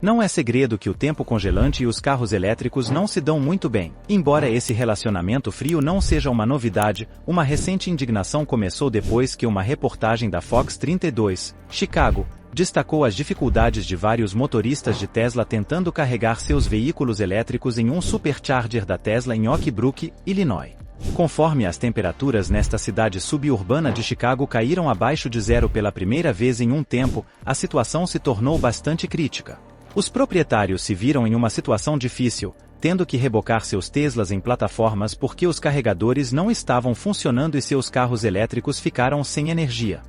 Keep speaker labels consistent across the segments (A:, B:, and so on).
A: Não é segredo que o tempo congelante e os carros elétricos não se dão muito bem. Embora esse relacionamento frio não seja uma novidade, uma recente indignação começou depois que uma reportagem da Fox 32, Chicago, destacou as dificuldades de vários motoristas de Tesla tentando carregar seus veículos elétricos em um supercharger da Tesla em Oak Brook, Illinois. Conforme as temperaturas nesta cidade suburbana de Chicago caíram abaixo de zero pela primeira vez em um tempo, a situação se tornou bastante crítica. Os proprietários se viram em uma situação difícil, tendo que rebocar seus Teslas em plataformas porque os carregadores não estavam funcionando e seus carros elétricos ficaram sem energia.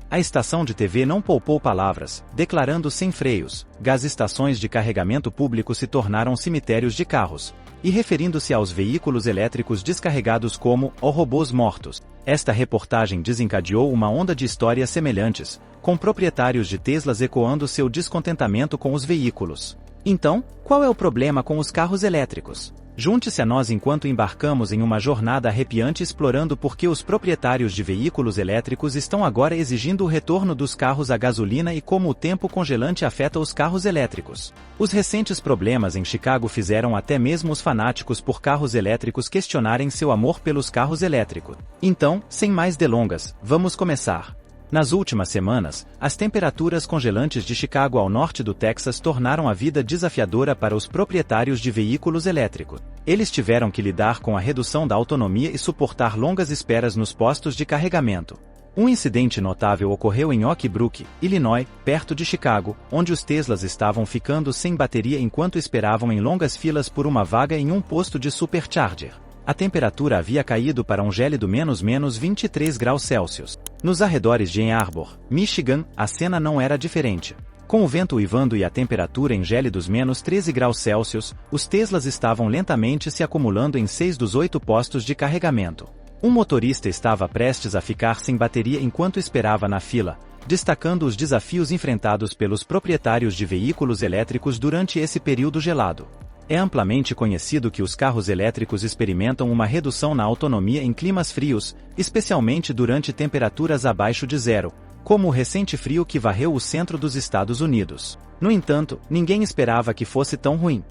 A: A estação de TV não poupou palavras, declarando sem freios, estações de carregamento público se tornaram cemitérios de carros, e referindo-se aos veículos elétricos descarregados como robôs mortos. Esta reportagem desencadeou uma onda de histórias semelhantes, com proprietários de Teslas ecoando seu descontentamento com os veículos. Então, qual é o problema com os carros elétricos? Junte-se a nós enquanto embarcamos em uma jornada arrepiante explorando por que os proprietários de veículos elétricos estão agora exigindo o retorno dos carros a gasolina e como o tempo congelante afeta os carros elétricos. Os recentes problemas em Chicago fizeram até mesmo os fanáticos por carros elétricos questionarem seu amor pelos carros elétricos. Então, sem mais delongas, vamos começar. Nas últimas semanas, as temperaturas congelantes de Chicago ao norte do Texas tornaram a vida desafiadora para os proprietários de veículos elétricos. Eles tiveram que lidar com a redução da autonomia e suportar longas esperas nos postos de carregamento. Um incidente notável ocorreu em Oak Brook, Illinois, perto de Chicago, onde os Teslas estavam ficando sem bateria enquanto esperavam em longas filas por uma vaga em um posto de supercharger. A temperatura havia caído para um gélido menos 23 graus Celsius. Nos arredores de Ann Arbor, Michigan, a cena não era diferente. Com o vento uivando e a temperatura em gélidos menos 13 graus Celsius, os Teslas estavam lentamente se acumulando em 6 dos 8 postos de carregamento. Um motorista estava prestes a ficar sem bateria enquanto esperava na fila, destacando os desafios enfrentados pelos proprietários de veículos elétricos durante esse período gelado. É amplamente conhecido que os carros elétricos experimentam uma redução na autonomia em climas frios, especialmente durante temperaturas abaixo de zero, como o recente frio que varreu o centro dos Estados Unidos. No entanto, ninguém esperava que fosse tão ruim.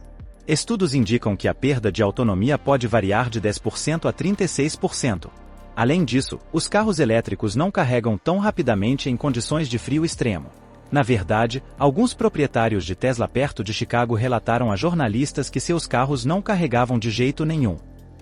A: Estudos indicam que a perda de autonomia pode variar de 10% a 36%. Além disso, os carros elétricos não carregam tão rapidamente em condições de frio extremo. Na verdade, alguns proprietários de Tesla perto de Chicago relataram a jornalistas que seus carros não carregavam de jeito nenhum.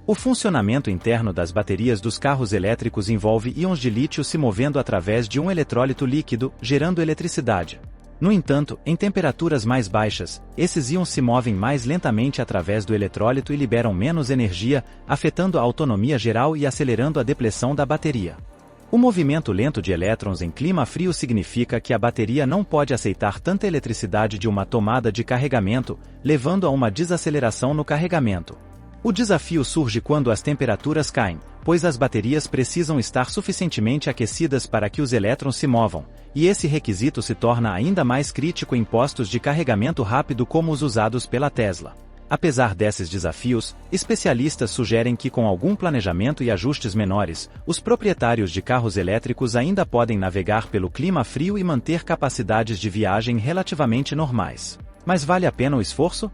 A: O funcionamento interno das baterias dos carros elétricos envolve íons de lítio se movendo através de um eletrólito líquido, gerando eletricidade. No entanto, em temperaturas mais baixas, esses íons se movem mais lentamente através do eletrólito e liberam menos energia, afetando a autonomia geral e acelerando a depleção da bateria. O movimento lento de elétrons em clima frio significa que a bateria não pode aceitar tanta eletricidade de uma tomada de carregamento, levando a uma desaceleração no carregamento. O desafio surge quando as temperaturas caem, pois as baterias precisam estar suficientemente aquecidas para que os elétrons se movam, e esse requisito se torna ainda mais crítico em postos de carregamento rápido como os usados pela Tesla. Apesar desses desafios, especialistas sugerem que com algum planejamento e ajustes menores, os proprietários de carros elétricos ainda podem navegar pelo clima frio e manter capacidades de viagem relativamente normais. Mas vale a pena o esforço?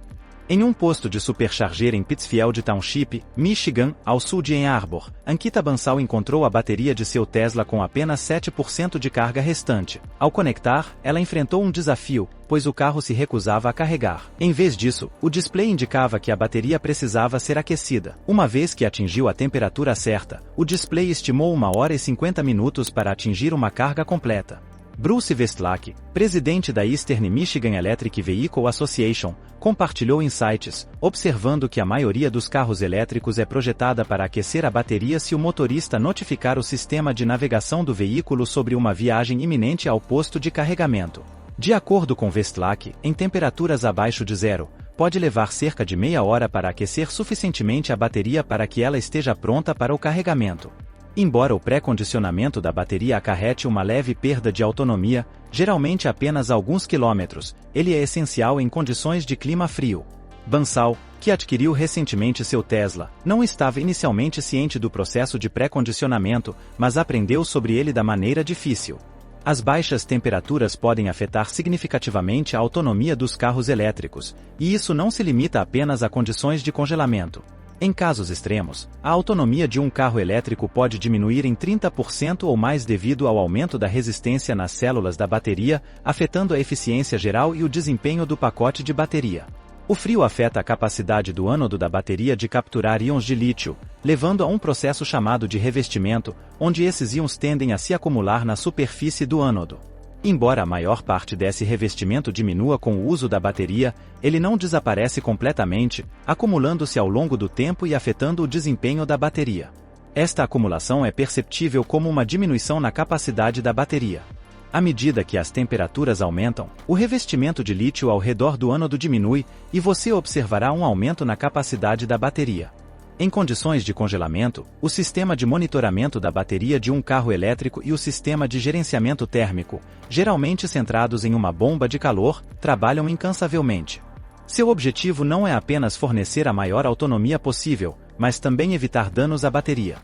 A: Em um posto de supercharger em Pittsfield Township, Michigan, ao sul de Ann Arbor, Ankita Bansal encontrou a bateria de seu Tesla com apenas 7% de carga restante. Ao conectar, ela enfrentou um desafio, pois o carro se recusava a carregar. Em vez disso, o display indicava que a bateria precisava ser aquecida. Uma vez que atingiu a temperatura certa, o display estimou 1 hora e 50 minutos para atingir uma carga completa. Bruce Westlake, presidente da Eastern Michigan Electric Vehicle Association, compartilhou insights, observando que a maioria dos carros elétricos é projetada para aquecer a bateria se o motorista notificar o sistema de navegação do veículo sobre uma viagem iminente ao posto de carregamento. De acordo com Westlake, em temperaturas abaixo de zero, pode levar cerca de meia hora para aquecer suficientemente a bateria para que ela esteja pronta para o carregamento. Embora o pré-condicionamento da bateria acarrete uma leve perda de autonomia, geralmente apenas alguns quilômetros, ele é essencial em condições de clima frio. Bansal, que adquiriu recentemente seu Tesla, não estava inicialmente ciente do processo de pré-condicionamento, mas aprendeu sobre ele da maneira difícil. As baixas temperaturas podem afetar significativamente a autonomia dos carros elétricos, e isso não se limita apenas a condições de congelamento. Em casos extremos, a autonomia de um carro elétrico pode diminuir em 30% ou mais devido ao aumento da resistência nas células da bateria, afetando a eficiência geral e o desempenho do pacote de bateria. O frio afeta a capacidade do ânodo da bateria de capturar íons de lítio, levando a um processo chamado de revestimento, onde esses íons tendem a se acumular na superfície do ânodo. Embora a maior parte desse revestimento diminua com o uso da bateria, ele não desaparece completamente, acumulando-se ao longo do tempo e afetando o desempenho da bateria. Esta acumulação é perceptível como uma diminuição na capacidade da bateria. À medida que as temperaturas aumentam, o revestimento de lítio ao redor do ânodo diminui, e você observará um aumento na capacidade da bateria. Em condições de congelamento, o sistema de monitoramento da bateria de um carro elétrico e o sistema de gerenciamento térmico, geralmente centrados em uma bomba de calor, trabalham incansavelmente. Seu objetivo não é apenas fornecer a maior autonomia possível, mas também evitar danos à bateria.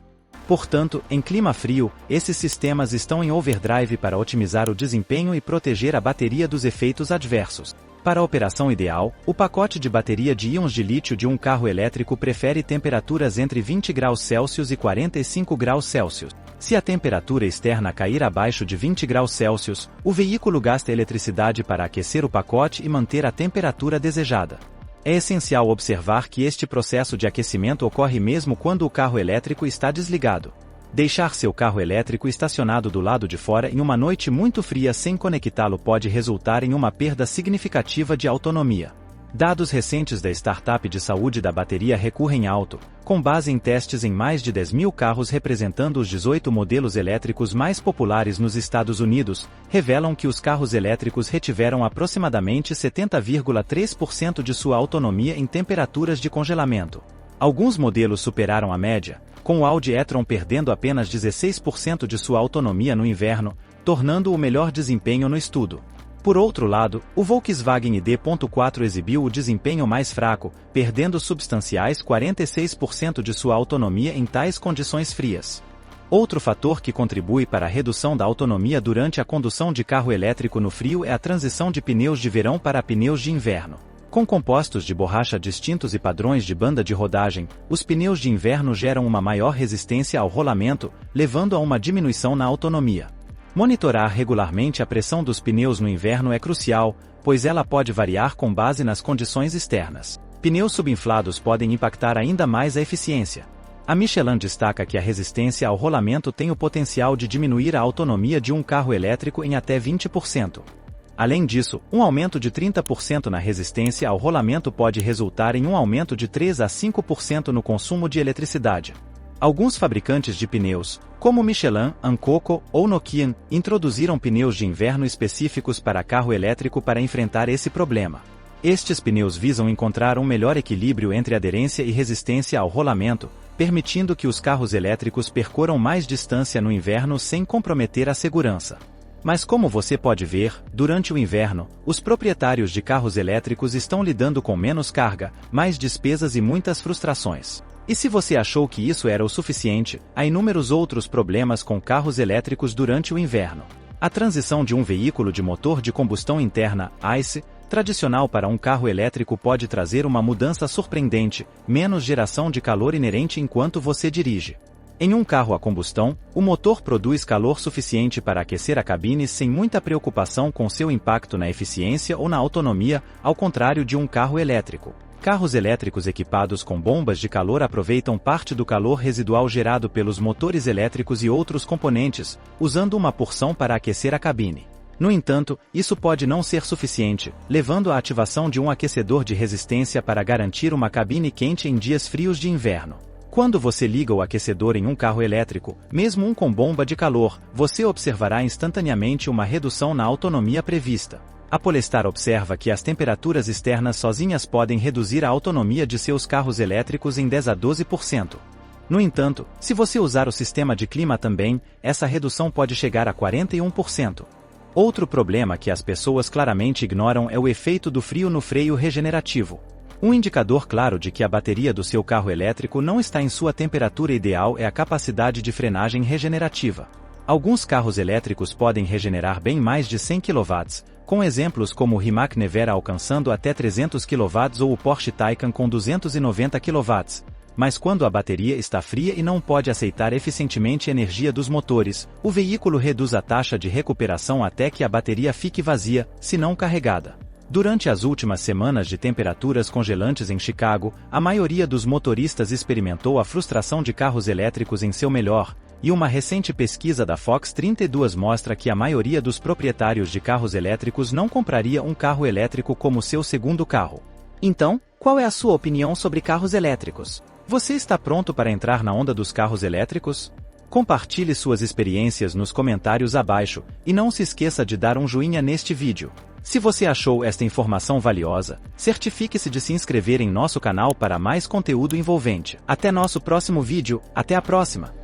A: Portanto, em clima frio, esses sistemas estão em overdrive para otimizar o desempenho e proteger a bateria dos efeitos adversos. Para a operação ideal, o pacote de bateria de íons de lítio de um carro elétrico prefere temperaturas entre 20 graus Celsius e 45 graus Celsius. Se a temperatura externa cair abaixo de 20 graus Celsius, o veículo gasta eletricidade para aquecer o pacote e manter a temperatura desejada. É essencial observar que este processo de aquecimento ocorre mesmo quando o carro elétrico está desligado. Deixar seu carro elétrico estacionado do lado de fora em uma noite muito fria sem conectá-lo pode resultar em uma perda significativa de autonomia. Dados recentes da startup de saúde da bateria Recurrem Auto, com base em testes em mais de 10 mil carros representando os 18 modelos elétricos mais populares nos Estados Unidos, revelam que os carros elétricos retiveram aproximadamente 70,3% de sua autonomia em temperaturas de congelamento. Alguns modelos superaram a média, com o Audi e-tron perdendo apenas 16% de sua autonomia no inverno, tornando o melhor desempenho no estudo. Por outro lado, o Volkswagen ID.4 exibiu o desempenho mais fraco, perdendo substanciais 46% de sua autonomia em tais condições frias. Outro fator que contribui para a redução da autonomia durante a condução de carro elétrico no frio é a transição de pneus de verão para pneus de inverno. Com compostos de borracha distintos e padrões de banda de rodagem, os pneus de inverno geram uma maior resistência ao rolamento, levando a uma diminuição na autonomia. Monitorar regularmente a pressão dos pneus no inverno é crucial, pois ela pode variar com base nas condições externas. Pneus subinflados podem impactar ainda mais a eficiência. A Michelin destaca que a resistência ao rolamento tem o potencial de diminuir a autonomia de um carro elétrico em até 20%. Além disso, um aumento de 30% na resistência ao rolamento pode resultar em um aumento de 3 a 5% no consumo de eletricidade. Alguns fabricantes de pneus, como Michelin, Ancoco ou Nokian, introduziram pneus de inverno específicos para carro elétrico para enfrentar esse problema. Estes pneus visam encontrar um melhor equilíbrio entre aderência e resistência ao rolamento, permitindo que os carros elétricos percorram mais distância no inverno sem comprometer a segurança. Mas como você pode ver, durante o inverno, os proprietários de carros elétricos estão lidando com menos carga, mais despesas e muitas frustrações. E se você achou que isso era o suficiente, há inúmeros outros problemas com carros elétricos durante o inverno. A transição de um veículo de motor de combustão interna, ICE, tradicional para um carro elétrico pode trazer uma mudança surpreendente, menos geração de calor inerente enquanto você dirige. Em um carro a combustão, o motor produz calor suficiente para aquecer a cabine sem muita preocupação com seu impacto na eficiência ou na autonomia, ao contrário de um carro elétrico. Carros elétricos equipados com bombas de calor aproveitam parte do calor residual gerado pelos motores elétricos e outros componentes, usando uma porção para aquecer a cabine. No entanto, isso pode não ser suficiente, levando à ativação de um aquecedor de resistência para garantir uma cabine quente em dias frios de inverno. Quando você liga o aquecedor em um carro elétrico, mesmo um com bomba de calor, você observará instantaneamente uma redução na autonomia prevista. A Polestar observa que as temperaturas externas sozinhas podem reduzir a autonomia de seus carros elétricos em 10 a 12%. No entanto, se você usar o sistema de clima também, essa redução pode chegar a 41%. Outro problema que as pessoas claramente ignoram é o efeito do frio no freio regenerativo. Um indicador claro de que a bateria do seu carro elétrico não está em sua temperatura ideal é a capacidade de frenagem regenerativa. Alguns carros elétricos podem regenerar bem mais de 100 kW, com exemplos como o Rimac Nevera alcançando até 300 kW ou o Porsche Taycan com 290 kW. Mas quando a bateria está fria e não pode aceitar eficientemente a energia dos motores, o veículo reduz a taxa de recuperação até que a bateria fique vazia, se não carregada. Durante as últimas semanas de temperaturas congelantes em Chicago, a maioria dos motoristas experimentou a frustração de carros elétricos em seu melhor, e uma recente pesquisa da Fox 32 mostra que a maioria dos proprietários de carros elétricos não compraria um carro elétrico como seu segundo carro.
B: Então, qual é a sua opinião sobre carros elétricos?
A: Você está pronto para entrar na onda dos carros elétricos? Compartilhe suas experiências nos comentários abaixo, e não se esqueça de dar um joinha neste vídeo. Se você achou esta informação valiosa, certifique-se de se inscrever em nosso canal para mais conteúdo envolvente. Até nosso próximo vídeo, até a próxima!